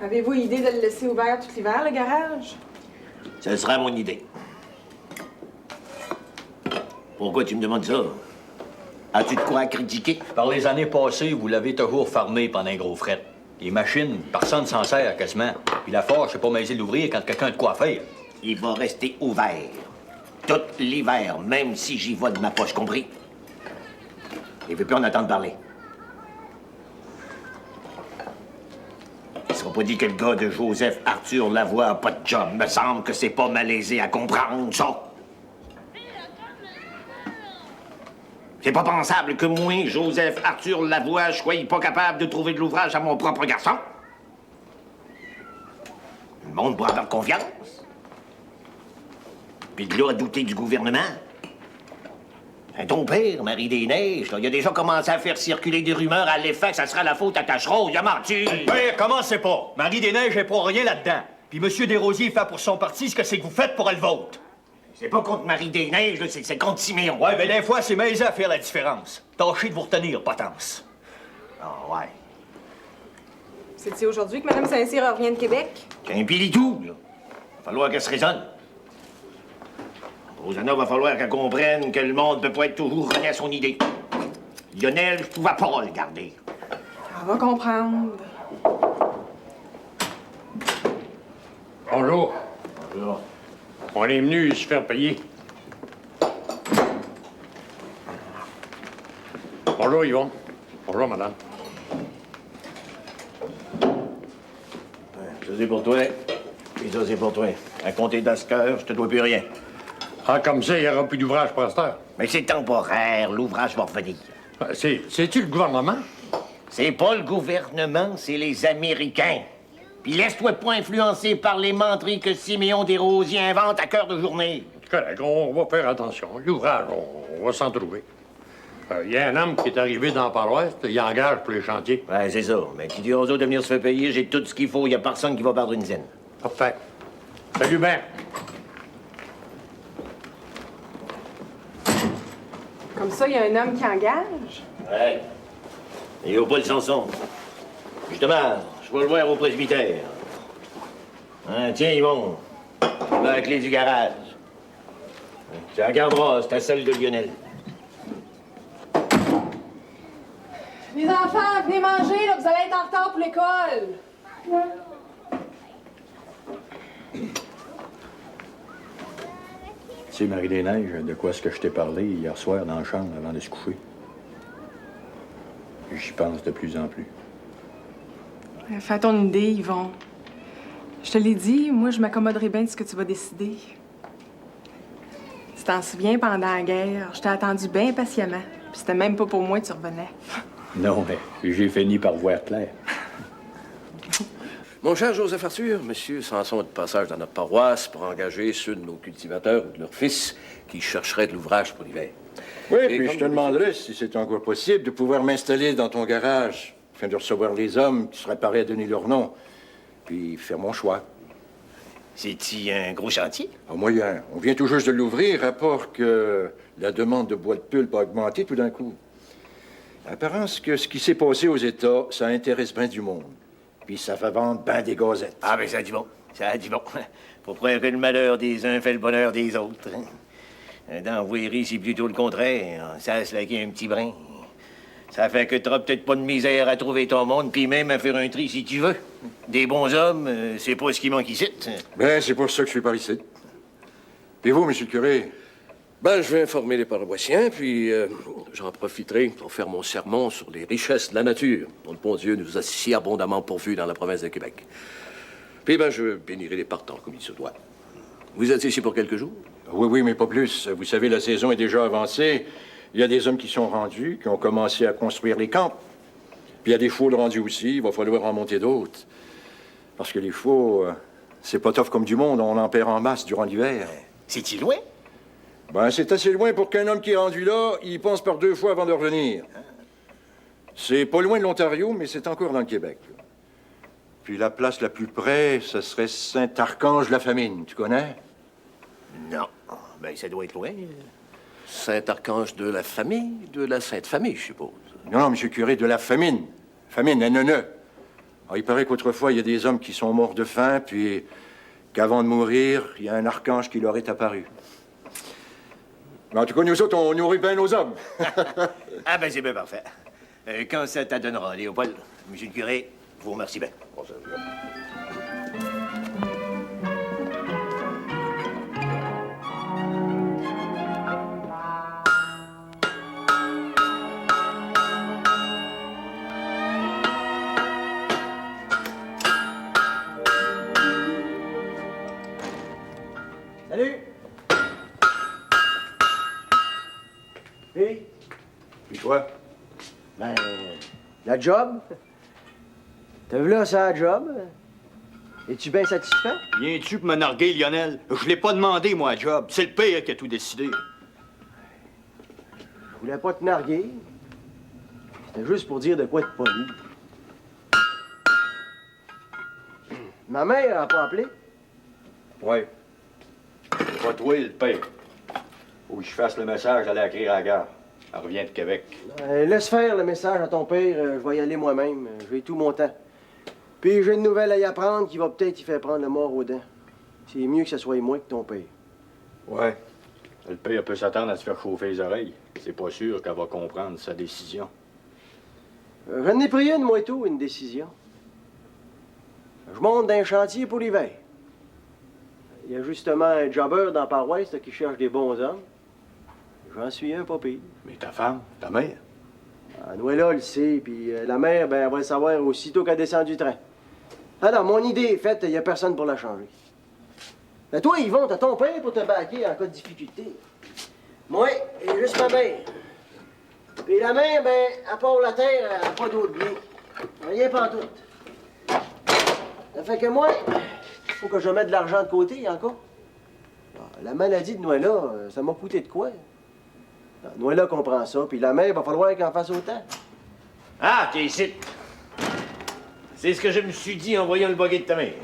Avez-vous idée de le laisser ouvert tout l'hiver, le garage? Ce sera mon idée. Pourquoi tu me demandes ça? As-tu de quoi à critiquer? Par les années passées, vous l'avez toujours fermé pendant un gros fret. Les machines, personne s'en sert quasiment. Puis la forge, c'est pas m'aider l'ouvrir quand quelqu'un a de quoi faire. Il va rester ouvert. Tout l'hiver, même si j'y vais de ma poche, compris? Il veut plus en entendre parler. Il sera pas dit que le gars de Joseph Arthur Lavoie a pas de job. Me semble que c'est pas malaisé à comprendre, ça. C'est pas pensable que moi, Joseph Arthur Lavoie, je sois pas capable de trouver de l'ouvrage à mon propre garçon. Le monde doit avoir confiance. Puis de là à douter du gouvernement. Ton père, Marie des Neiges, là, il a déjà commencé à faire circuler des rumeurs à l'effet que ça sera la faute à Tachereau. Il a menti. Père, commencez pas. Marie des Neiges est pour rien là-dedans. Puis M. Desrosiers fait pour son parti ce que c'est que vous faites pour le vôtre. C'est pas contre Marie des Neiges, là, c'est contre Siméon. Ouais, mais des fois, c'est maisé à faire la différence. Tâchez de vous retenir, potence. Ah, ouais. C'est-tu aujourd'hui que Mme Saint-Cyr revient de Québec? Qu'un pilitou, là. Va falloir qu'elle se raisonne. Rosanna, va falloir qu'elle comprenne que le monde peut pas être toujours rené à son idée. Lionel, je pouvais pas le garder. Elle va comprendre. Bonjour. Bonjour. On est venu se faire payer. Bonjour, Yvon. Bonjour, madame. Ça, c'est pour toi. Et ça, c'est pour toi. À compter d'Ascœur, je te dois plus rien. Ah, comme ça, il n'y aura plus d'ouvrage pour cette heure. Mais c'est temporaire. L'ouvrage va revenir. C'est-tu le gouvernement? C'est pas le gouvernement, c'est les Américains. Puis laisse-toi pas influencer par les menteries que Siméon Desrosiers invente à cœur de journée. C'est correct, on va faire attention. L'ouvrage, on va s'en trouver. Il y a un homme qui est arrivé dans la paroisse, il engage pour les chantiers. Ouais, c'est ça. Mais qui dit aux autres de venir se faire payer, j'ai tout ce qu'il faut. Il y a personne qui va perdre une scène. Parfait. Salut, Ben. Comme ça, il y a un homme qui engage? Ouais. Et au Paul Sanson. Justement, je vais le voir au presbytère. Hein, tiens, Yvon. La clé du garage. Tu la garderas, c'est à celle de Lionel. Les enfants, venez manger, là, vous allez être en retard pour l'école. Tu sais, Marie des Neiges, de quoi est-ce que je t'ai parlé hier soir dans la chambre avant de se coucher? J'y pense de plus en plus. Fais ton idée, Yvon. Je te l'ai dit, moi, je m'accommoderai bien de ce que tu vas décider. Tu t'en souviens, pendant la guerre, je t'ai attendu bien patiemment. Puis c'était même pas pour moi que tu revenais. Non, mais j'ai fini par voir clair. Mon cher Joseph Arthur, Monsieur Sanson est de passage dans notre paroisse pour engager ceux de nos cultivateurs ou de leurs fils qui chercheraient de l'ouvrage pour l'hiver. Oui, Et puis comme je te vous demanderais, si c'est encore possible, de pouvoir m'installer dans ton garage afin de recevoir les hommes qui seraient prêts à donner leur nom, puis faire mon choix. C'est-tu un gros chantier? En moyen. On vient tout juste de l'ouvrir, rapport que la demande de bois de pulpe a augmenté tout d'un coup. Apparence que ce qui s'est passé aux États, ça intéresse bien du monde. Puis ça fait vendre ben des gazettes. Ah, ben ça a du bon. Ça a du bon. Faut croire que le malheur des uns fait le bonheur des autres. Hein? Dans Voirie, c'est plutôt le contraire. Ça a slaqué un petit brin. Ça fait que t'auras peut-être pas de misère à trouver ton monde, puis même à faire un tri si tu veux. Des bons hommes, c'est pas ce qui manque ici. Ben, c'est pour ça que je suis par ici. Et vous, monsieur le curé? Ben, je vais informer les paroissiens, puis j'en profiterai pour faire mon sermon sur les richesses de la nature, dont le bon Dieu nous a si abondamment pourvus dans la province de Québec. Puis, ben, je bénirai les partants comme il se doit. Vous êtes ici pour quelques jours? Oui, oui, mais pas plus. Vous savez, la saison est déjà avancée. Il y a des hommes qui sont rendus, qui ont commencé à construire les camps. Puis il y a des foules rendues aussi. Il va falloir en monter d'autres. Parce que les faux, c'est pas tough comme du monde. On en perd en masse durant l'hiver. C'est-tu loin? Ben, c'est assez loin pour qu'un homme qui est rendu là, il pense par 2 fois avant de revenir. C'est pas loin de l'Ontario, mais c'est encore dans le Québec. Puis la place la plus près, ce serait Saint-Archange-la-Famine. Tu connais? Non. Ben, ça doit être loin. Saint-Archange de la famille, de la Sainte Famille, je suppose. Non, non, monsieur le curé, de la famine. Famine, N-E-N-E. Ah, il paraît qu'autrefois, il y a des hommes qui sont morts de faim, puis qu'avant de mourir, il y a un archange qui leur est apparu. Mais en tout cas, nous autres, on nourrit bien nos hommes. Ah ben c'est bien parfait. Quand ça t'adonnera, Léopold, monsieur le curé, je vous remercie bien. Salut! Puis, Puis toi? ben, la job? T'as vu là, ça, la job? Es-tu bien satisfait? Viens-tu pour me narguer, Lionel? Je l'ai pas demandé, moi, à job. C'est le père qui a tout décidé. Je voulais pas te narguer. C'était juste pour dire de quoi être poli. Ma mère a pas appelé? Ouais. C'est pas toi, le père. Faut que je fasse le message à l'écrire à la gare. Elle revient de Québec. Laisse faire le message à ton père, je vais y aller moi-même. J'ai tout mon temps. Puis j'ai une nouvelle à y apprendre qui va peut-être y faire prendre le mort aux dents. C'est mieux que ce soit moi que ton père. Ouais. Le père peut s'attendre à se faire chauffer les oreilles. C'est pas sûr qu'elle va comprendre sa décision. J'en ai pris une, moi et tout, une décision. Je monte d'un chantier pour l'hiver. Il y a justement un jobber dans la paroisse là, qui cherche des bons hommes. J'en suis un, pas pire. Mais ta femme, ta mère? Ah, Noëlla le sait, puis la mère, ben, elle va le savoir aussitôt qu'elle descend du train. Alors, mon idée est faite, il n'y a personne pour la changer. Ben, toi, Yvon, t'as ton père pour te baquer en cas de difficulté. Moi, et juste ma mère. Puis la mère, ben, à part la terre, elle n'a pas d'autre bien. Rien pas tout. Ça fait que moi, faut que je mette de l'argent de côté encore. Ah, la maladie de Noëlla, ça m'a coûté de quoi? Ah, Noëlla comprend ça, puis la mère, il va falloir qu'elle en fasse autant. Ah, t'es ici. C'est ce que je me suis dit en voyant le buggy de ta mère.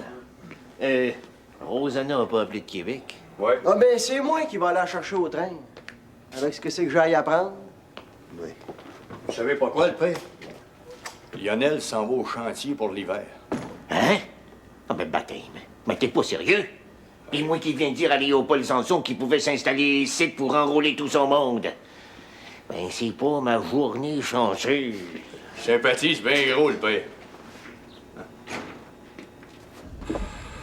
Rosanna n'a pas appelé de Québec. Ouais. Ah ben, c'est moi qui vais aller la chercher au train. Avec ce que c'est que j'ai à y apprendre. Oui. Vous savez pas quoi, le père? Lionel s'en va au chantier pour l'hiver. Hein? Ah ben baptême. Mais t'es pas sérieux? Et moi qui viens de dire à Léopold Sanson qu'il pouvait s'installer ici pour enrôler tout son monde. Ben c'est pas ma journée chanceuse. Sympathise bien gros, le père.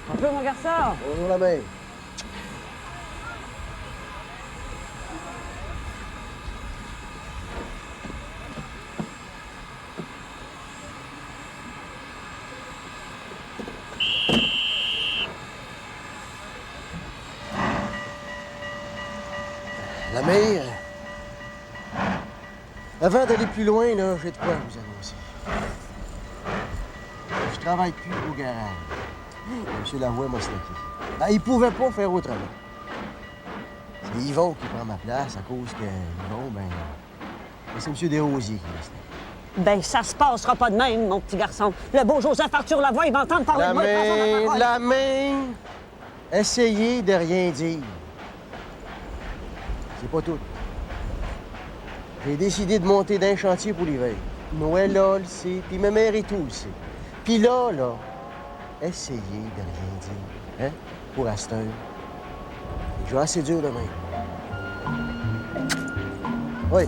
Un peu, mon garçon. Bonjour la mère. La mère, avant d'aller plus loin, là, j'ai de quoi vous annoncer. Je travaille plus au garage. Monsieur Lavoie m'a slacké. Ben, il pouvait pas faire autrement. C'est Yvon qui prend ma place à cause que Yvon, ben, c'est M. Desrosiers qui m'a slacké. Ben, ça se passera pas de même, mon petit garçon. Le beau Joseph Arthur Lavoie, il va entendre parler de moi. il prend son parole. La main, essayez de rien dire. C'est pas tout. J'ai décidé de monter d'un chantier pour l'hiver. Noël, là, le sait, puis ma mère et tout le sait. Puis là, essayez de rien dire, hein, pour Astor. J'ai assez dur demain. Oui.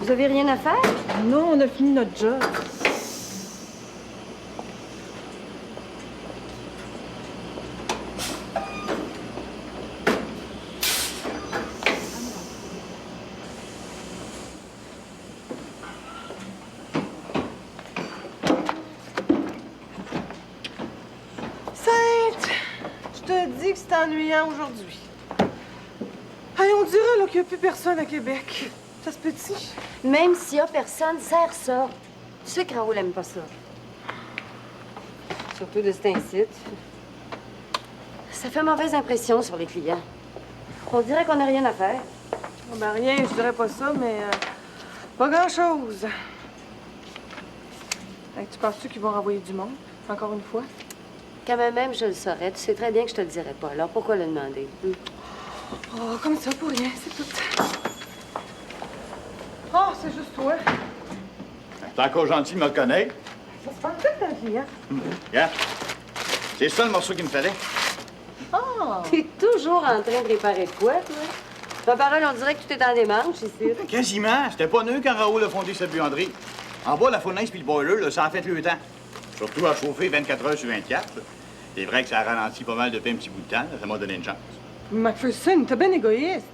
Vous avez rien à faire? Non, on a fini notre job. Sainte, je te dis que c'est ennuyant aujourd'hui. Hey, on dirait là, qu'il n'y a plus personne à Québec. Ça se peut-tu? Même s'il y a personne, serre ça. Tu sais que Raoul aime pas ça. Surtout de cet incite. Ça fait mauvaise impression sur les clients. On dirait qu'on n'a rien à faire. Oh, ben rien, je dirais pas ça, mais pas grand-chose. Hey, tu penses-tu qu'ils vont renvoyer du monde, encore une fois? Quand même, je le saurais. Tu sais très bien que je te le dirais pas. Alors pourquoi le demander? Oh, comme ça, pour rien, c'est tout. Oh, c'est juste toi. T'es encore gentil de me reconnaître. Ça se passe peut-être un client. Regarde. C'est ça le morceau qu'il me fallait. Oh! T'es toujours en train de réparer de quoi, toi? Ta parole, on dirait que tout est en démarche ici. Quasiment. C'était pas neuf quand Raoul a fondé cette buanderie. En bas, la fournaise puis le boiler, là, ça a fait le temps. Surtout à chauffer 24 heures sur 24. C'est vrai que ça a ralenti pas mal depuis un petit bout de temps. Ça m'a donné une chance. McPherson, t'es bien égoïste.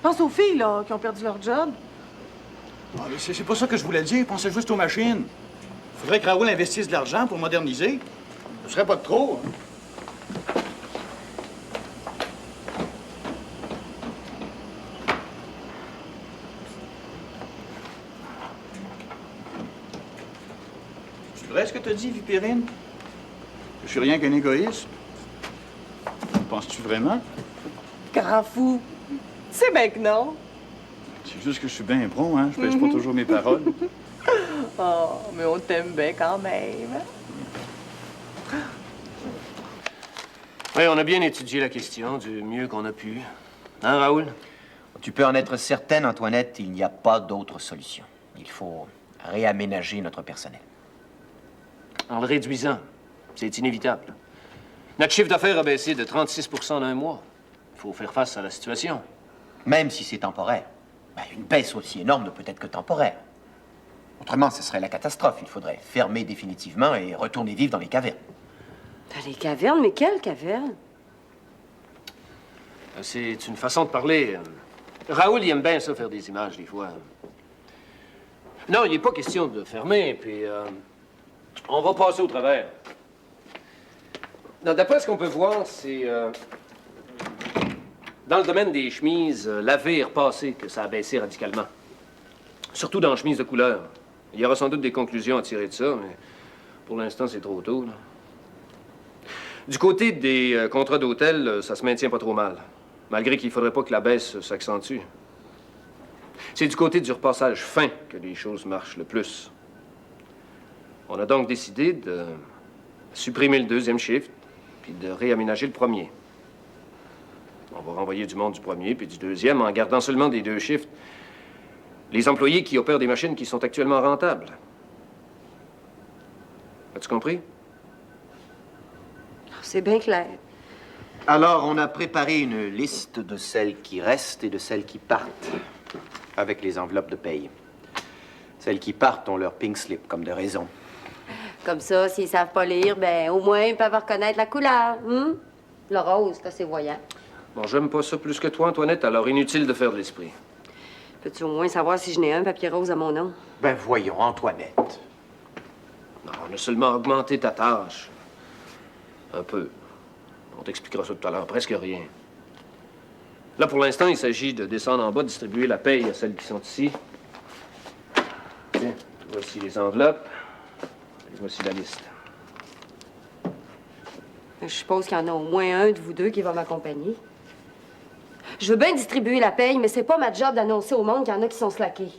Pense aux filles, là, qui ont perdu leur job. Ah, mais c'est pas ça que je voulais dire. Pensez juste aux machines. Faudrait que Raoul investisse de l'argent pour moderniser. Ce serait pas de trop. Hein? C'est vrai ce que t'as dit, Vipérine? Je suis rien qu'un égoïste. Penses-tu vraiment? Grand fou. C'est bien que non. C'est juste que je suis bien bon, hein? Je pèse pas toujours mes paroles. Oh, mais on t'aime bien quand même. Oui, on a bien étudié la question du mieux qu'on a pu. Hein, Raoul? Tu peux en être certaine, Antoinette, il n'y a pas d'autre solution. Il faut réaménager notre personnel. En le réduisant, c'est inévitable. Notre chiffre d'affaires a baissé de 36 en un mois. Il faut faire face à la situation. Même si c'est temporaire. Ben, une baisse aussi énorme ne peut être que temporaire. Autrement, ce serait la catastrophe. Il faudrait fermer définitivement et retourner vivre dans les cavernes. Dans les cavernes? Mais quelles cavernes? C'est une façon de parler. Raoul, il aime bien ça, faire des images, des fois. Non, il n'est pas question de fermer, puis on va passer au travers. Non, d'après ce qu'on peut voir, c'est dans le domaine des chemises lavées et repassées que ça a baissé radicalement. Surtout dans les chemises de couleur. Il y aura sans doute des conclusions à tirer de ça, mais pour l'instant, c'est trop tôt, là. Du côté des contrats d'hôtel, ça se maintient pas trop mal, malgré qu'il ne faudrait pas que la baisse s'accentue. C'est du côté du repassage fin que les choses marchent le plus. On a donc décidé de supprimer le deuxième shift, puis de réaménager le premier. On va renvoyer du monde du premier puis du deuxième en gardant seulement des deux shifts les employés qui opèrent des machines qui sont actuellement rentables. As-tu compris? C'est bien clair. Alors, on a préparé une liste de celles qui restent et de celles qui partent, avec les enveloppes de paye. Celles qui partent ont leur pink slip, comme de raison. Comme ça, s'ils savent pas lire, ben au moins ils peuvent reconnaître la couleur. Le rose, c'est assez voyant. Bon, j'aime pas ça plus que toi, Antoinette, alors inutile de faire de l'esprit. Peux-tu au moins savoir si je n'ai un papier rose à mon nom? Ben voyons, Antoinette. Non, on a seulement augmenté ta tâche. Un peu. On t'expliquera ça tout à l'heure. Presque rien. Là, pour l'instant, il s'agit de descendre en bas, distribuer la paye à celles qui sont ici. Tiens, voici les enveloppes. Et voici la liste. Je suppose qu'il y en a au moins un de vous deux qui va m'accompagner. Je veux bien distribuer la paye, mais c'est pas ma job d'annoncer au monde qu'il y en a qui sont slackés.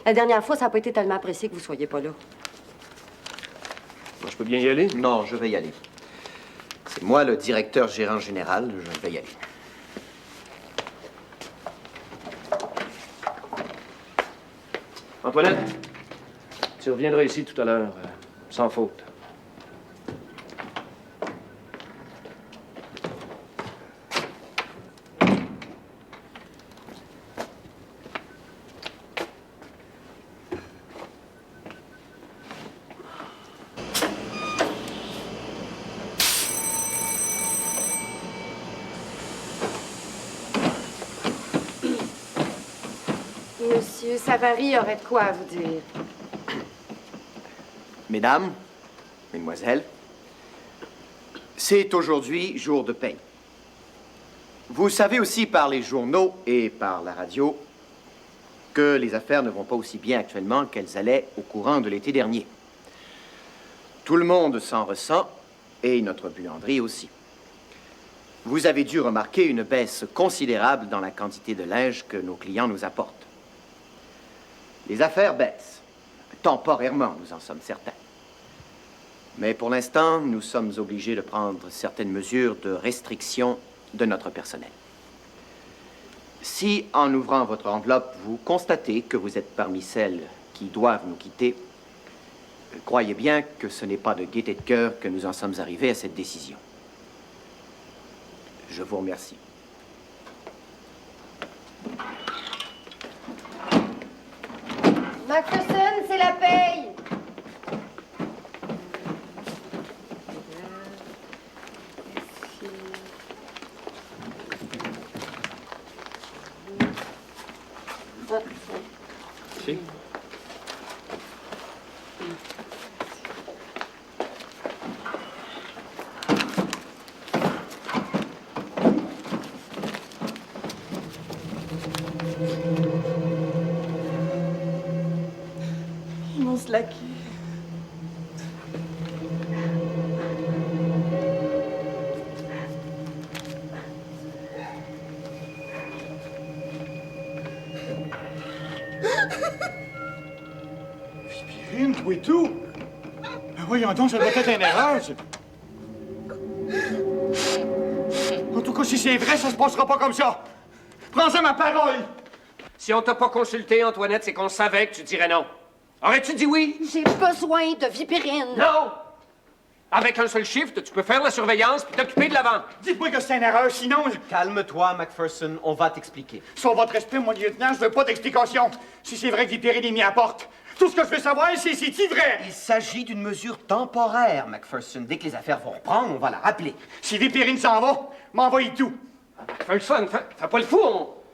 La dernière fois, ça n'a pas été tellement apprécié que vous soyez pas là. Moi, je peux bien y aller? Non, je vais y aller. C'est moi le directeur gérant général, je vais y aller. Antoinette, tu reviendras ici tout à l'heure, sans faute. Monsieur Savary aurait de quoi à vous dire. Mesdames, mesdemoiselles, c'est aujourd'hui jour de paye. Vous savez aussi par les journaux et par la radio que les affaires ne vont pas aussi bien actuellement qu'elles allaient au courant de l'été dernier. Tout le monde s'en ressent, et notre buanderie aussi. vous avez dû remarquer une baisse considérable dans la quantité de linge que nos clients nous apportent. Les affaires baissent. Temporairement, nous en sommes certains. Mais pour l'instant, nous sommes obligés de prendre certaines mesures de restriction de notre personnel. Si, en ouvrant votre enveloppe, vous constatez que vous êtes parmi celles qui doivent nous quitter, croyez bien que ce n'est pas de gaieté de cœur que nous en sommes arrivés à cette décision. Je vous remercie. McPherson, c'est la paye! Si. Ils m'ont slacké. Vipérine, toi et tout? Ben voyons donc, ça doit être une erreur, ça. En tout cas, si c'est vrai, ça se passera pas comme ça. Prends-en ma parole! Si on t'a pas consulté, Antoinette, c'est qu'on savait que tu dirais non. Aurais-tu dit oui? J'ai besoin de Vipérine. Non! Avec un seul shift, tu peux faire la surveillance puis t'occuper de l'avant. Dites-moi que c'est une erreur, sinon... Calme-toi, McPherson, on va t'expliquer. Sur votre respect, mon lieutenant, je veux pas d'explication. Si c'est vrai que Vipérine est mis à porte, tout ce que je veux savoir, c'est c'est-il vrai? Il s'agit d'une mesure temporaire, McPherson. Dès que les affaires vont reprendre, on va la rappeler. Si Vipérine s'en va, m'envoyez tout. McPherson, fais pas le fou,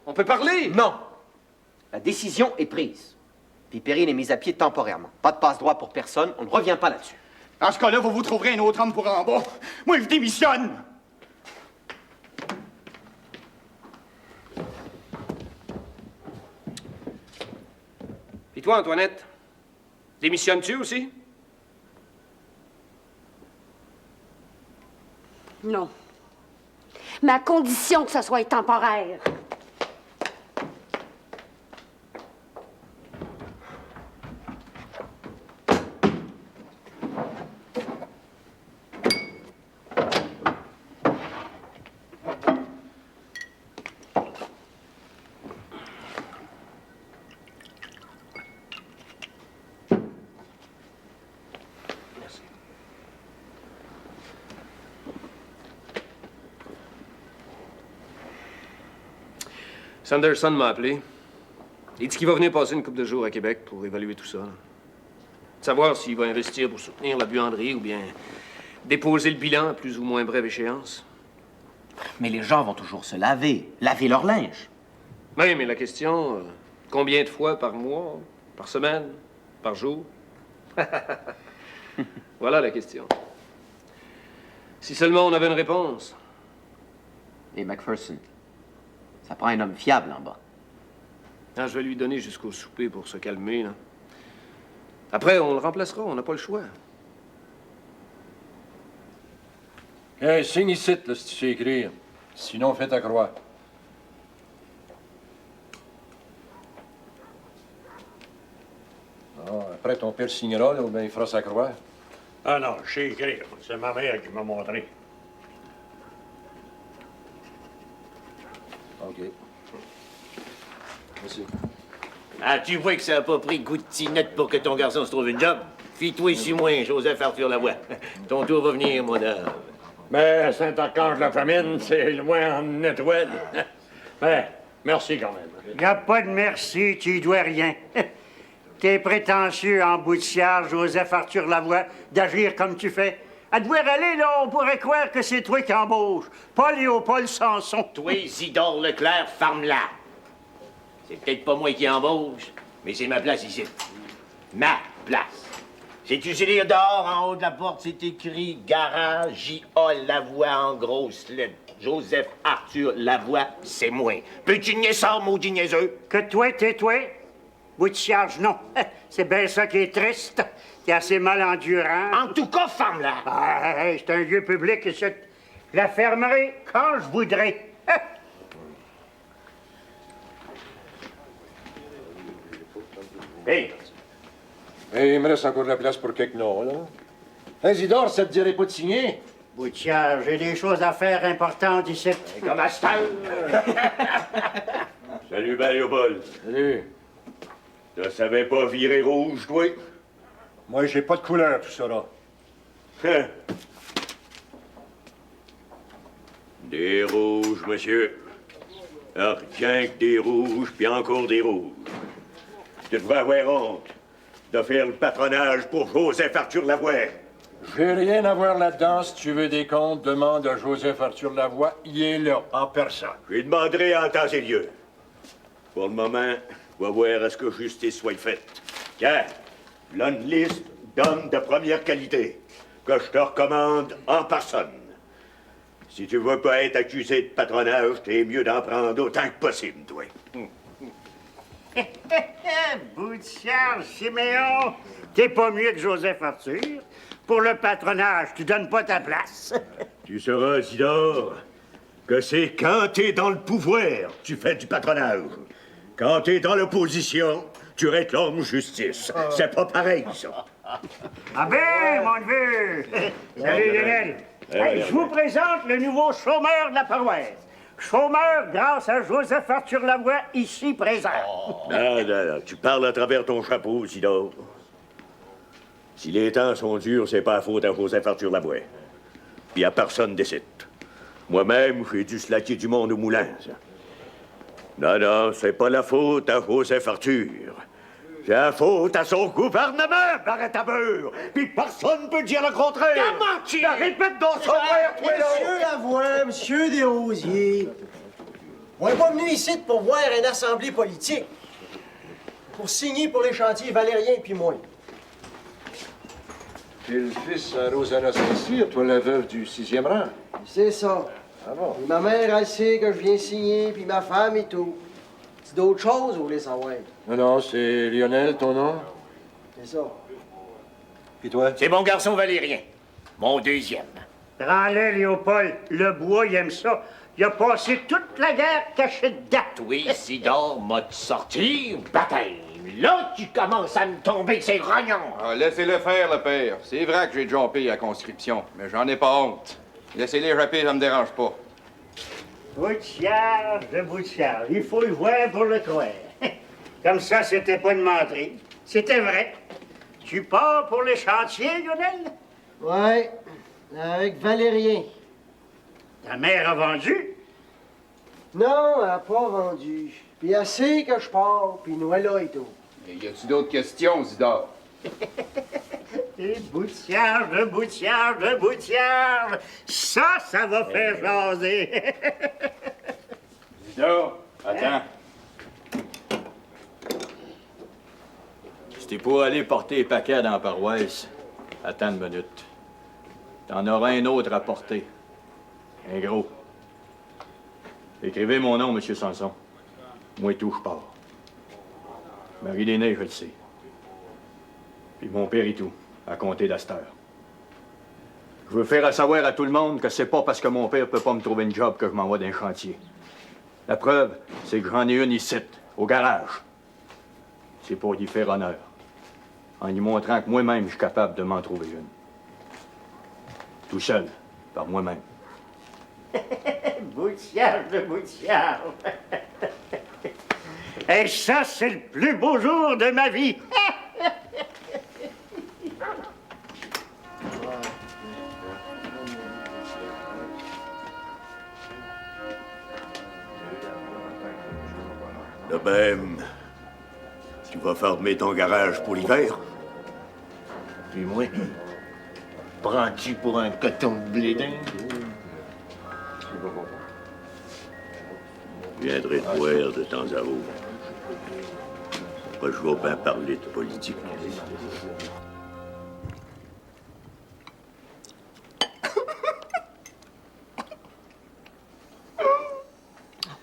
on peut parler. Non. La décision est prise. Vipérine est mise à pied temporairement. Pas de passe-droit pour personne, on ne revient pas là-dessus. Dans ce cas-là, vous trouverez un autre homme pour en bas. Moi, je démissionne. Et toi, Antoinette? Démissionnes-tu aussi? Non. Mais à condition que ça soit temporaire. Sanderson m'a appelé. Il dit qu'il va venir passer une couple de jours à Québec pour évaluer tout ça. Savoir s'il va investir pour soutenir la buanderie ou bien déposer le bilan à plus ou moins brève échéance. Mais les gens vont toujours se laver leur linge. Oui, mais la question, combien de fois par mois, par semaine, par jour? Voilà la question. Si seulement on avait une réponse. Et McPherson, ça prend un homme fiable en bas. Ah, je vais lui donner jusqu'au souper pour se calmer, là. Après, on le remplacera, on n'a pas le choix. Hey, signe ici, là, si tu sais écrire. Sinon, fais ta croix. Ah, après, ton père signera, là, ou bien il fera sa croix. Ah non, je sais écrire. C'est ma mère qui m'a montré. OK. Merci. Ah, tu vois que ça n'a pas pris goût de tinette pour que ton garçon se trouve une job? Fie-toi ici moins, Joseph Arthur Lavoie. Ton tour va venir, mon homme. Mais Saint-Archange-la-Famine, c'est loin en étoile. Mais merci quand même. Y a pas de merci, tu y dois rien. T'es prétentieux en bout de siège, Joseph Arthur Lavoie, d'agir comme tu fais. À devoir aller, là, on pourrait croire que c'est toi qui embauches, pas Léopold Sanson. Toi, Isidore Leclerc, ferme-la. C'est peut-être pas moi qui embauche, mais c'est ma place ici. Ma place. Sais-tu lire dehors, en haut de la porte, c'est écrit Garage J.A. Lavoie en grosses lettres. Joseph Arthur Lavoie, c'est moi. Peux-tu nier ça, maudit niaiseux? Que toi, t'es toi? Bout de siège, non. C'est bien ça qui est triste. T'es assez mal endurant. En tout cas, ferme-la. Ah, c'est un lieu public, et Je la fermerai quand je voudrai. Hey! Hey, il me reste encore de la place pour quelques noms, là. Isidore, ça te dirait pas de signer? Boutière, j'ai des choses à faire importantes ici. Comme à cette heure. Salut, ben, Léopold. Salut. Tu savais pas virer rouge, toi? Moi, j'ai pas de couleur, tout ça, là. Hein? Des rouges, monsieur. Alors, rien que des rouges, puis encore des rouges. Tu devrais avoir honte de faire le patronage pour Joseph Arthur Lavoie. J'ai rien à voir là-dedans. Si tu veux des comptes, demande à Joseph Arthur Lavoie. Il est là, en personne. Je lui demanderai en temps et lieu. Pour le moment, on va voir à ce que justice soit faite. Tiens, là une liste d'hommes de première qualité que je te recommande en personne. Si tu veux pas être accusé de patronage, t'es mieux d'en prendre autant que possible, toi. Boutière, Siméon, t'es pas mieux que Joseph Arthur. Pour le patronage, tu donnes pas ta place. Tu sauras, Isidore, que c'est quand t'es dans le pouvoir, tu fais du patronage. Quand t'es dans l'opposition, tu réclames justice. C'est pas pareil, ça. Ah ben, mon neveu! Salut, Lionel. Hey, je vous présente le nouveau chômeur de la paroisse. Chômeur grâce à Joseph Arthur Lavoie, ici présent. Non, tu parles à travers ton chapeau, Isidore. Si les temps sont durs, c'est pas la faute à Joseph Arthur Lavoie. Puis à personne décide. Moi-même, j'ai dû slacker du monde au moulin, ça. Non, c'est pas la faute à Joseph Arthur. C'est la faute à son gouvernement, barrette à beurre. Puis personne ne peut dire le contraire. Comment tu... Répète dans son verre, toi, là. Monsieur Lavoie, monsieur Desrosiers, on n'est pas venu ici pour voir une assemblée politique. Pour signer pour les chantiers Valérien puis moi. T'es le fils à Rosanna Saint-Cyr, toi, la veuve du 6e rang. C'est ça. Ah bon? Puis ma mère, elle sait que je viens signer, puis ma femme et tout. C'est d'autres choses, vous voulez savoir? Non, c'est Lionel, ton nom? C'est ça. Puis toi? C'est mon garçon Valérien. Mon deuxième. Prends-le, Léopold. Le bois, il aime ça. Il a passé toute la guerre caché dedans. Toi, Isidore, m'a de sortir, bataille. Là, tu commences à me tomber de ces rognons. Ah, laissez-le faire, le père. C'est vrai que j'ai jumpé à conscription, mais j'en ai pas honte. Laissez-les échapper, ça me dérange pas. Boutière de Boutière. Il faut le voir pour le croire. Comme ça, c'était pas une menterie. C'était vrai. Tu pars pour les chantiers, Lionel? Ouais, avec Valérien. Ta mère a vendu? Non, elle n'a pas vendu. Puis elle sait que je pars, puis nous, elle là et tout. Mais y a-tu d'autres questions, Isidore? Et Boutière de Boutière de Boutière. Ça va faire jaser. Isidore, attends. Si t'es pour aller porter les paquets dans la paroisse, attends une minute. T'en auras un autre à porter. Un gros. Écrivez mon nom, Monsieur Sanson. Moi tout, je pars. Marie l'aînée, je le sais. Puis mon père et tout, à compter d'Astor. Je veux faire à savoir à tout le monde que c'est pas parce que mon père peut pas me trouver une job que je m'envoie d'un chantier. La preuve, c'est que j'en ai une ici, au garage. C'est pour y faire honneur. En y montrant que moi-même, je suis capable de m'en trouver une. Tout seul, par moi-même. Boutière de Boutière. Et ça, c'est le plus beau jour de ma vie. De même, tu vas fermer ton garage pour l'hiver. Puis moi, prends-tu pour un coton de blédin? Je viendrai te voir de temps à autre. Pas je vais bien parler de politique.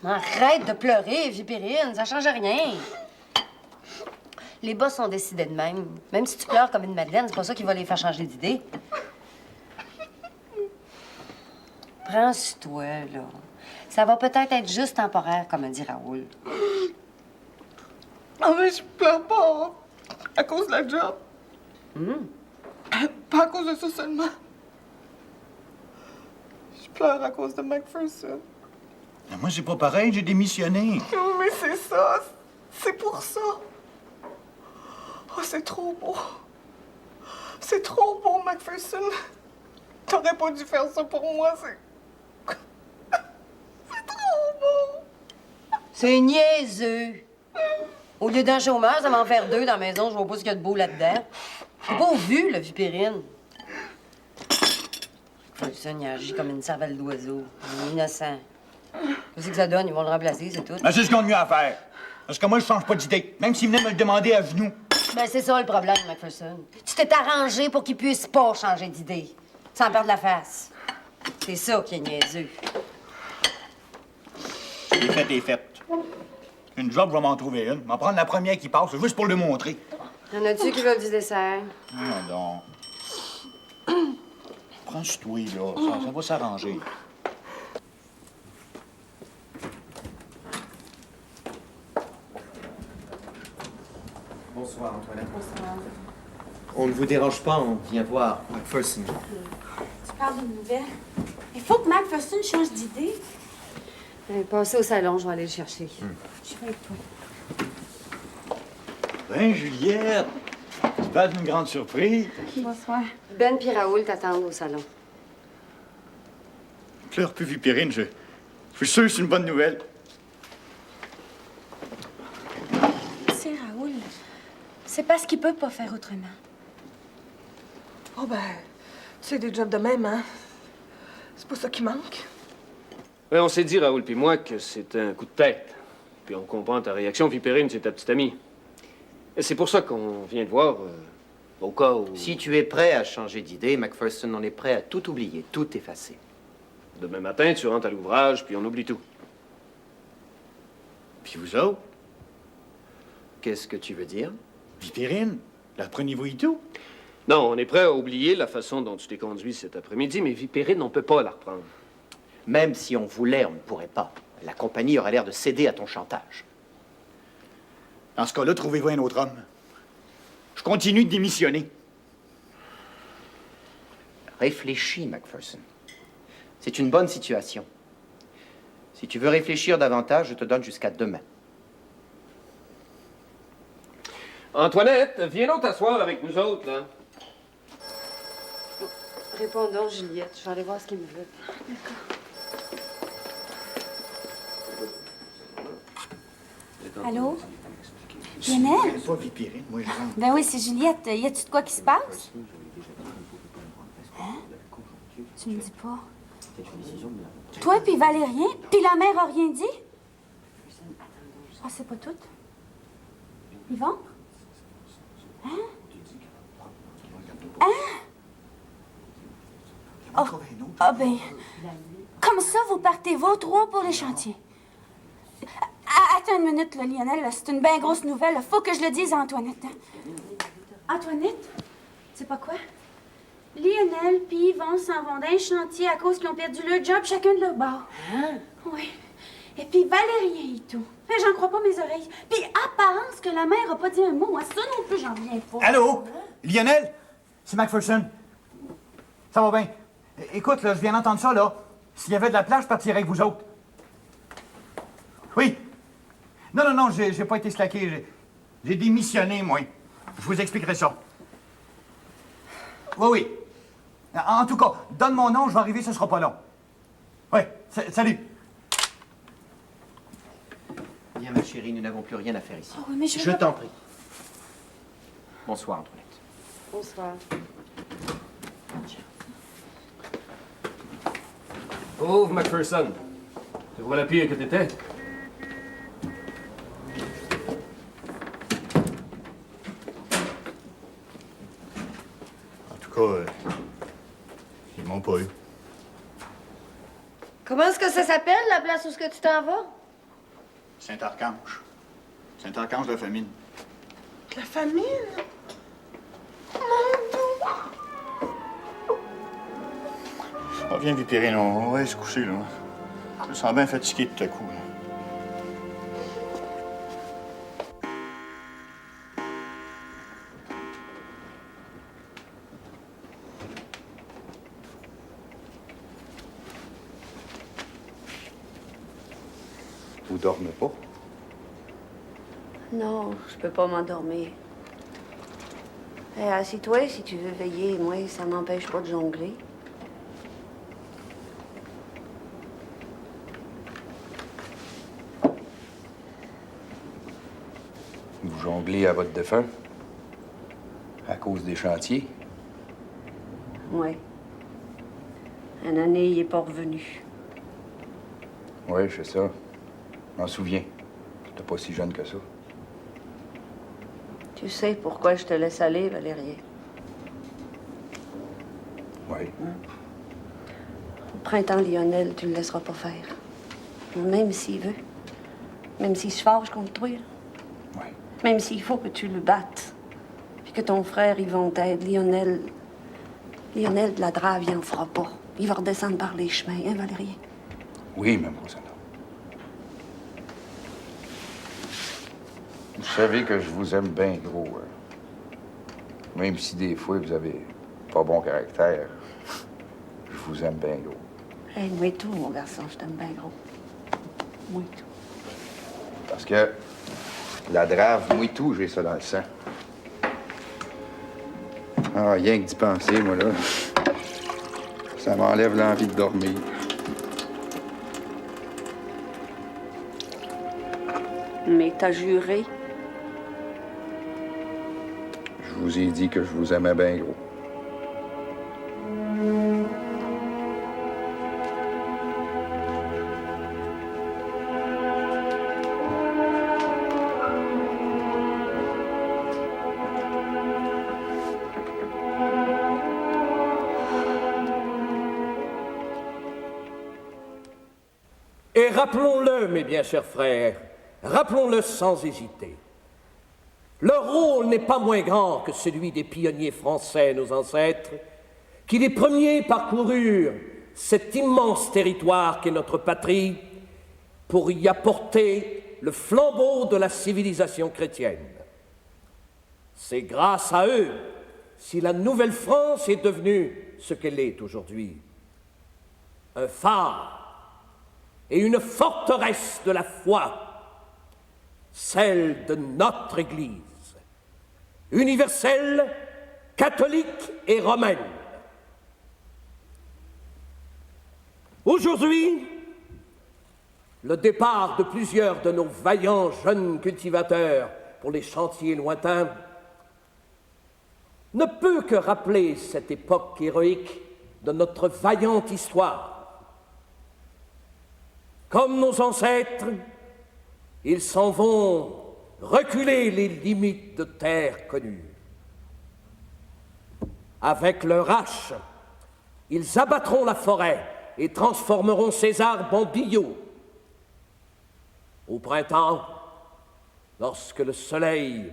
Arrête de pleurer, Vipérine, ça change rien. Les boss sont décidés de même. Même si tu pleures comme une madeleine, c'est pas ça qui va les faire changer d'idée. Prends sur toi, là. Ça va peut-être être juste temporaire, comme a dit Raoul. Ah, mais je pleure pas à cause de la job. Pas à cause de ça seulement. Je pleure à cause de McPherson. Mais moi, c'est pas pareil, j'ai démissionné. Oh, mais c'est ça. C'est pour ça. Oh, c'est trop beau. C'est trop beau, McPherson. T'aurais pas dû faire ça pour moi, c'est... C'est trop beau. C'est niaiseux. Au lieu d'un chômeur, ça va en faire deux dans la maison. Je vois pas ce qu'il y a de beau là-dedans. J'ai pas vu, le Vipérine. Ferguson, il agit comme une cervelle d'oiseau. Il est innocent. Qu'est-ce que ça donne? Ils vont le remplacer, c'est tout. Ben, c'est ce qu'on a mieux à faire. Parce que moi, je change pas d'idée. Même s'il venait me le demander à genoux. Ben, c'est ça le problème, McPherson. Tu t'es arrangé pour qu'il puisse pas changer d'idée. Sans perdre la face. C'est ça qui est niaiseux. Les fêtes. Une job, je vais m'en trouver une. Je vais m'en prendre la première qui passe, juste pour le montrer. Y'en a-tu qui veulent du dessert? Non, donc. Prends ce toi, là. Ça va s'arranger. Bonsoir, Antoinette. Bonsoir. On ne vous dérange pas, on vient voir McPherson. Tu parles d'une nouvelle. Il faut que McPherson change d'idée. Passez au salon, je vais aller le chercher. Je vais avec toi. Ben, Juliette, tu passes une grande surprise. Bonsoir. Ben et Raoul t'attendent au salon. Pleure plus, Vipérine, je suis sûr que c'est une bonne nouvelle. C'est Raoul. C'est parce qu'il peut pas faire autrement. Oh, ben, tu sais, des jobs de même, hein? C'est pas ça qui manque. Ouais, on s'est dit, Raoul puis moi, que c'était un coup de tête. Puis on comprend ta réaction, Vipérine, c'est ta petite amie. Et c'est pour ça qu'on vient te voir, au cas où... Si tu es prêt à changer d'idée, McPherson, on est prêt à tout oublier, tout effacer. Demain matin, tu rentres à l'ouvrage, puis on oublie tout. Puis vous autres? Qu'est-ce que tu veux dire? Vipérine, la reprenez-vous et tout? Non, on est prêt à oublier la façon dont tu t'es conduit cet après-midi, mais Vipérine, on peut pas la reprendre. Même si on voulait, on ne pourrait pas. La compagnie aurait l'air de céder à ton chantage. Dans ce cas-là, trouvez-vous un autre homme. Je continue de démissionner. Réfléchis, McPherson. C'est une bonne situation. Si tu veux réfléchir davantage, je te donne jusqu'à demain. Antoinette, viens donc t'asseoir avec nous autres, là. Réponds donc, Juliette. Je vais aller voir ce qu'il me veut. D'accord. Allô? Lionel? C'est pas Vipérine, moi, je rentre. Ben oui, c'est Juliette. Y a-tu de quoi qui se passe? Hein? Tu me dis pas. Toi puis Valérien? Puis la mère a rien dit? Ah, c'est pas tout? Yvon? Hein? Hein? Oh. Ah ben, comme ça, vous partez vos trois pour les chantiers. Attends une minute, là, Lionel. Là, c'est une bien grosse nouvelle. Là. Faut que je le dise à Antoinette. Antoinette? C'est pas quoi? Lionel puis Yvon s'en vont d'un chantier à cause qu'ils ont perdu leur job chacun de leur bord. Hein? Oui. Et puis Valérien et tout. Mais j'en crois pas mes oreilles. Puis apparence que la mère a pas dit un mot. Moi, ça non plus, j'en viens pas. Allô? Lionel? C'est McPherson. Ça va bien. Écoute, là, je viens d'entendre ça, là. S'il y avait de la place, je partirais avec vous autres. Oui. Non, j'ai pas été slacké. J'ai démissionné, moi. Je vous expliquerai ça. Oui. En tout cas, donne mon nom, je vais arriver, ce sera pas long. Oui, salut. Bien, ma chérie, nous n'avons plus rien à faire ici. Oh oui, mais je t'en prie. Bonsoir, Antoinette. Bonsoir. Pauvre McPherson. Te voilà pire que t'étais. En tout cas, ils m'ont pas eu. Comment est-ce que ça s'appelle, la place où tu t'en vas? Saint-Archange. Saint-Archange de la famine. La famine? Ah, viens, Vipérine, on va aller se coucher, là. Je me sens bien fatigué tout à coup, là. Vous dormez pas? Non, je peux pas m'endormir. Assis-toi si tu veux veiller. Moi, ça m'empêche pas de jongler. Vous jonglez à votre défunt? À cause des chantiers? Oui. Une année, il est pas revenu. Oui, je sais ça. Je m'en souviens. T'es pas si jeune que ça. Tu sais pourquoi je te laisse aller, Valérien? Oui. Au printemps, Lionel, tu le laisseras pas faire. Même s'il veut. Même s'il se fâche contre toi. Oui. Même s'il faut que tu le battes. Puis que ton frère, Yvon t'aide. Lionel de la Drave, il en fera pas. Il va redescendre par les chemins, hein, Valérien? Oui, Mme Rosanna. Vous savez que je vous aime bien gros. Même si des fois vous avez pas bon caractère, je vous aime bien gros. Hey, moi tout, mon garçon, je t'aime bien gros. Moi tout. Parce que la Drave, moi tout, j'ai ça dans le sang. Ah, rien que d'y penser, moi, là. Ça m'enlève l'envie de dormir. Mais t'as juré? Je vous ai dit que je vous aimais bien gros. Et rappelons-le, mes bien chers frères, rappelons-le sans hésiter. Leur rôle n'est pas moins grand que celui des pionniers français, nos ancêtres, qui les premiers parcoururent cet immense territoire qu'est notre patrie pour y apporter le flambeau de la civilisation chrétienne. C'est grâce à eux si la Nouvelle-France est devenue ce qu'elle est aujourd'hui. Un phare et une forteresse de la foi, celle de notre Église, universelle, catholique et romaine. Aujourd'hui, le départ de plusieurs de nos vaillants jeunes cultivateurs pour les chantiers lointains ne peut que rappeler cette époque héroïque de notre vaillante histoire. Comme nos ancêtres, ils s'en vont reculer les limites de terre connues. Avec leur hache, ils abattront la forêt et transformeront ces arbres en billots. Au printemps, lorsque le soleil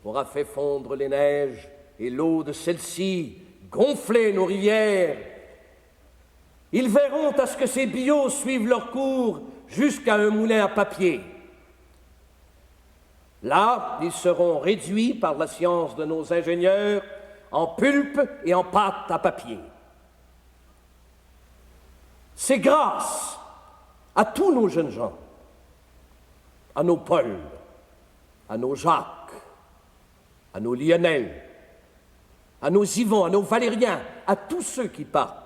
aura fait fondre les neiges et l'eau de celles-ci gonfler nos rivières, ils verront à ce que ces billots suivent leur cours jusqu'à un moulin à papier. Là, ils seront réduits par la science de nos ingénieurs en pulpe et en pâte à papier. C'est grâce à tous nos jeunes gens, à nos Paul, à nos Jacques, à nos Lionel, à nos Yvon, à nos Valériens, à tous ceux qui partent,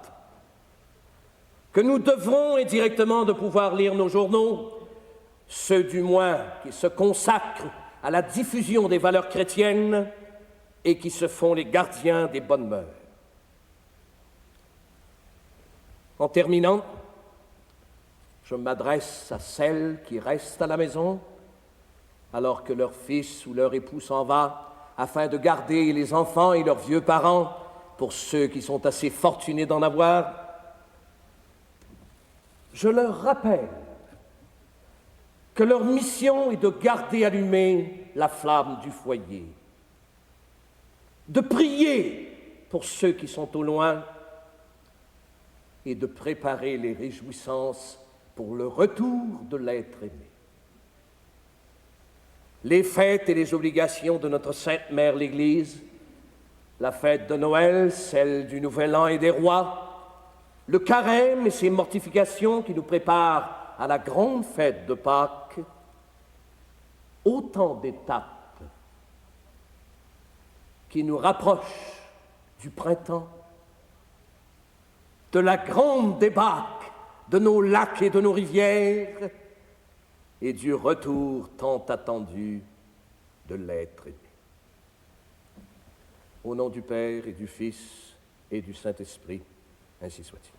que nous devrons indirectement de pouvoir lire nos journaux, ceux du moins qui se consacrent à la diffusion des valeurs chrétiennes et qui se font les gardiens des bonnes mœurs. En terminant, je m'adresse à celles qui restent à la maison alors que leur fils ou leur époux s'en va afin de garder les enfants et leurs vieux parents pour ceux qui sont assez fortunés d'en avoir. Je leur rappelle que leur mission est de garder allumée la flamme du foyer, de prier pour ceux qui sont au loin et de préparer les réjouissances pour le retour de l'être aimé. Les fêtes et les obligations de notre Sainte Mère l'Église, la fête de Noël, celle du Nouvel An et des Rois, le carême et ses mortifications qui nous préparent à la grande fête de Pâques, autant d'étapes qui nous rapprochent du printemps, de la grande débâcle de nos lacs et de nos rivières, et du retour tant attendu de l'être aimé. Au nom du Père et du Fils et du Saint-Esprit, ainsi soit-il.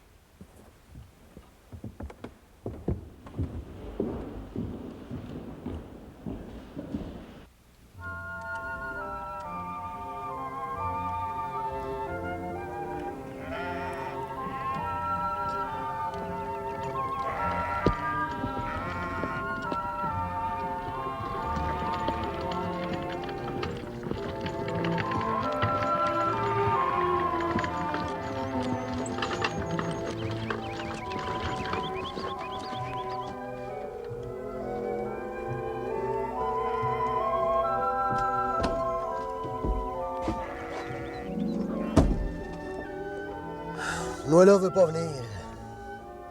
Noëlla veut pas venir.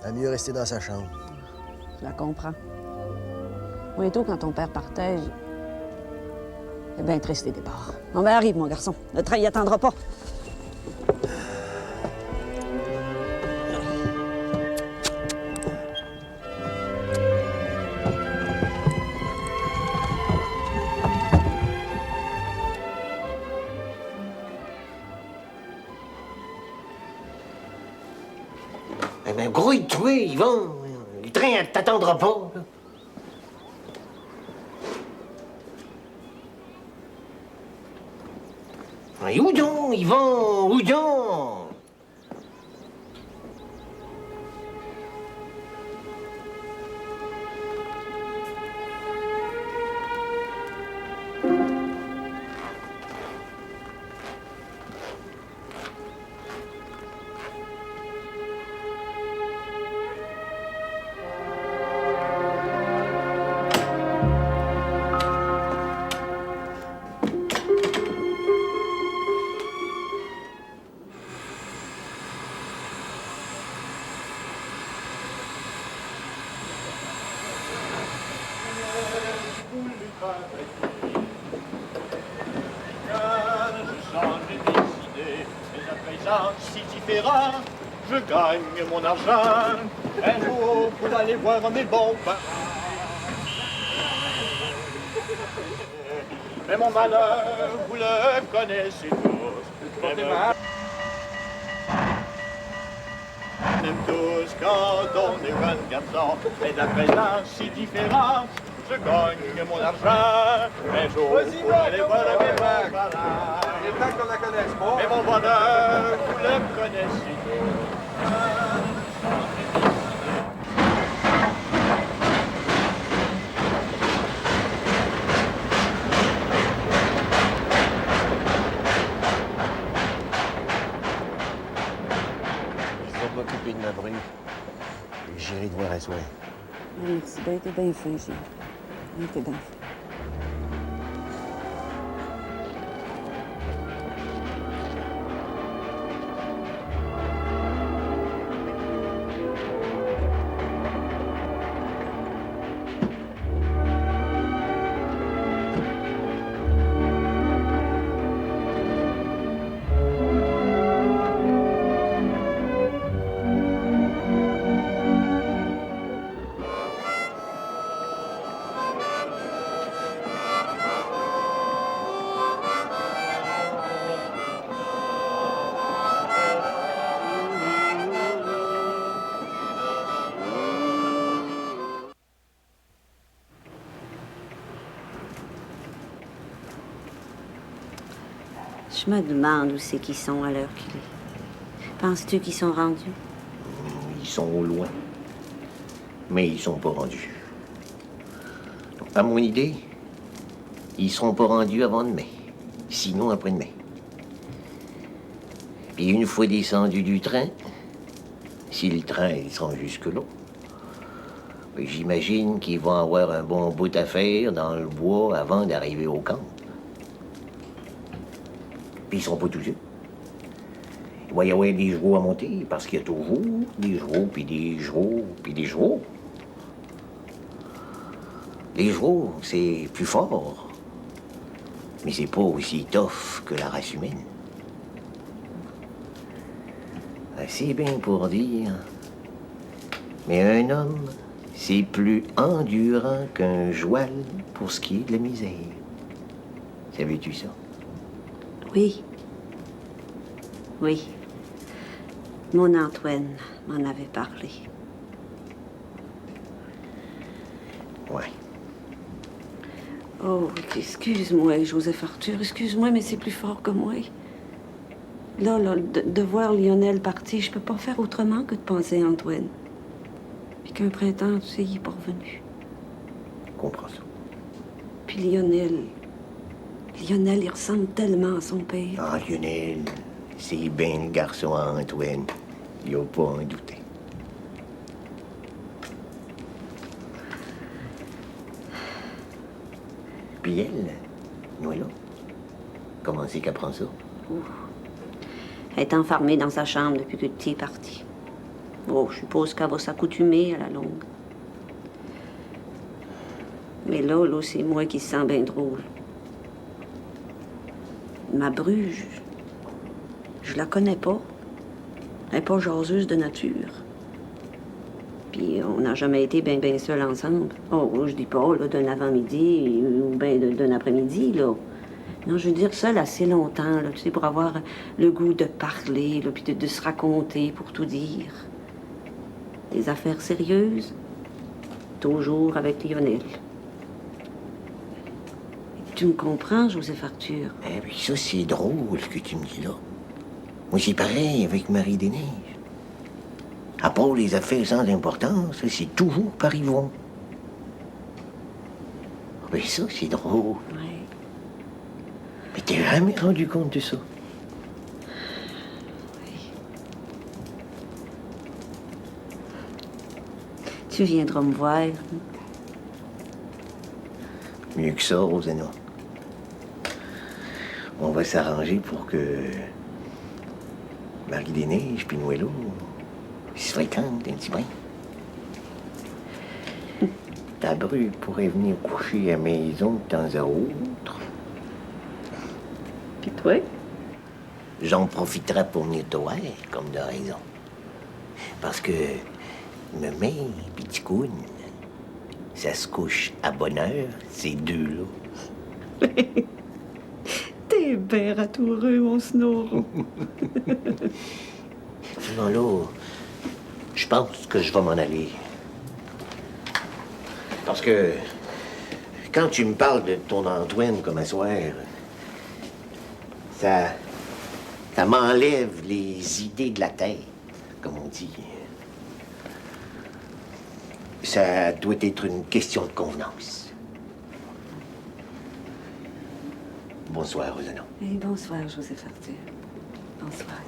Elle a mieux rester dans sa chambre. Je la comprends. Moi et tout, quand ton père partait, j'ai bien triste des bords. Bon, ben arrive, mon garçon. Le train y attendra pas. Eh ben, grouille-toi, Yvon. Le train t'attendra pas. Et où donc, Yvon? Où donc? Si différent, je gagne mon argent. Un jour, pour aller voir mes bons parents. Mais mon malheur, vous le connaissez tous. Même tous quand on est jeune garçon. Mais à présent, si différent, je gagne mon argent. Un jour, pour aller voir mes bons parents. Il est temps qu'on la connaisse pas. Mais mon bonheur, vous le connaissez tous. Je vais m'occuper de ma bru. Et j'irai te voir à soir. Merci, ben, t'es bien fin, chérie. T'es bien fin. Je me demande où c'est qu'ils sont à l'heure qu'il est. Penses-tu qu'ils sont rendus? Ils sont au loin. Mais ils sont pas rendus. À mon idée, ils seront pas rendus avant demain. Sinon après-demain. Puis une fois descendus du train, si le train il se rend jusque-là. J'imagine qu'ils vont avoir un bon bout à faire dans le bois avant d'arriver au camp. Puis ils seront pas tout seuls. Il va y avoir des chevaux à monter, parce qu'il y a toujours des chevaux, puis des chevaux, puis des chevaux. Les chevaux, c'est plus fort. Mais c'est pas aussi tough que la race humaine. C'est bien pour dire. Mais un homme, c'est plus endurant qu'un joual pour ce qui est de la misère. Savais-tu ça? Oui. Oui. Mon Antoine m'en avait parlé. Ouais. Oh, excuse-moi, Joseph Arthur, excuse-moi, mais c'est plus fort que moi. Là, de voir Lionel partir, je peux pas faire autrement que de penser à Antoine. Puis qu'un printemps, tu sais, il est pas revenu. Je comprends ça. Puis Lionel, il ressemble tellement à son père. Ah, Lionel, c'est bien le garçon à Antoine. Il n'y a pas à en douter. Puis elle, Noëlla, comment c'est qu'elle prend ça? Ouf. Elle est enfermée dans sa chambre depuis que tu es parti. Oh, je suppose qu'elle va s'accoutumer à la longue. Mais là, c'est moi qui se sens bien drôle. Ma bru, je la connais pas. Elle n'est pas jaseuse de nature. Puis on n'a jamais été bien seuls ensemble. Oh, je dis pas, là, d'un avant-midi ou bien d'un après-midi, là. Non, je veux dire seul assez longtemps, là, tu sais, pour avoir le goût de parler, là, puis de se raconter, pour tout dire. Des affaires sérieuses, toujours avec Lionel. Tu me comprends, Joseph Arthur? Eh bien, ça, c'est drôle ce que tu me dis là. Moi, c'est pareil avec Marie-des-Neiges. À part les affaires sans importance, c'est toujours par Yvon. Ah ben ça, c'est drôle. Oui. Mais t'es jamais rendu compte de ça? Oui. Tu viendras me voir. Mieux que ça, Rosanna. On va s'arranger pour que Marie-des-Neiges puis Noëlla se fréquentent un petit brin. Ta bru pourrait venir coucher à la maison de temps à autre. Puis toi? J'en profiterai pour venir te voir, comme de raison. Parce que Mémé et Petit Coune, ça se couche à bonne heure, ces deux-là. T'es bien ratoureux, mon Snow. Sinon là, je pense que je vais m'en aller. Parce que quand tu me parles de ton Antoine comme un soir, ça m'enlève les idées de la tête, comme on dit. Ça doit être une question de convenance. Bonsoir, Rosanna. Et bonsoir, Joseph Arthur. Bonsoir.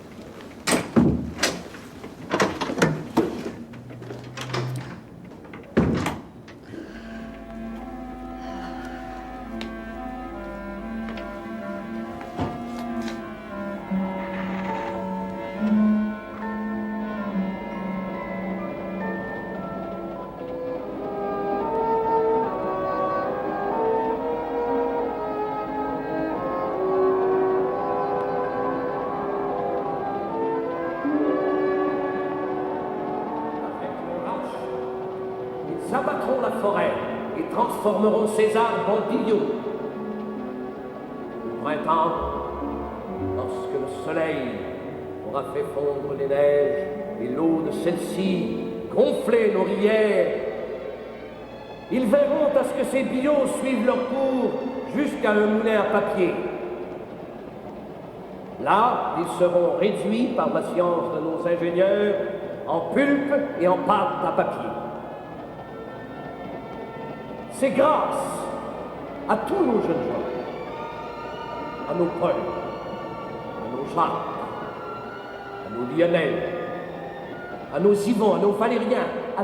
Ils abattront la forêt et transformeront ces arbres en billons. Au printemps, lorsque le soleil aura fait fondre les neiges et l'eau de celles-ci gonfler nos rivières, ils verront à ce que ces billots suivent leur cours jusqu'à un moulin à papier. Là, ils seront réduits par la science de nos ingénieurs en pulpe et en pâte à papier. C'est grâce à tous nos jeunes gens, à nos Paul, à nos Jacques, à nos Lionel, à nos Yvons, à nos Valériens, à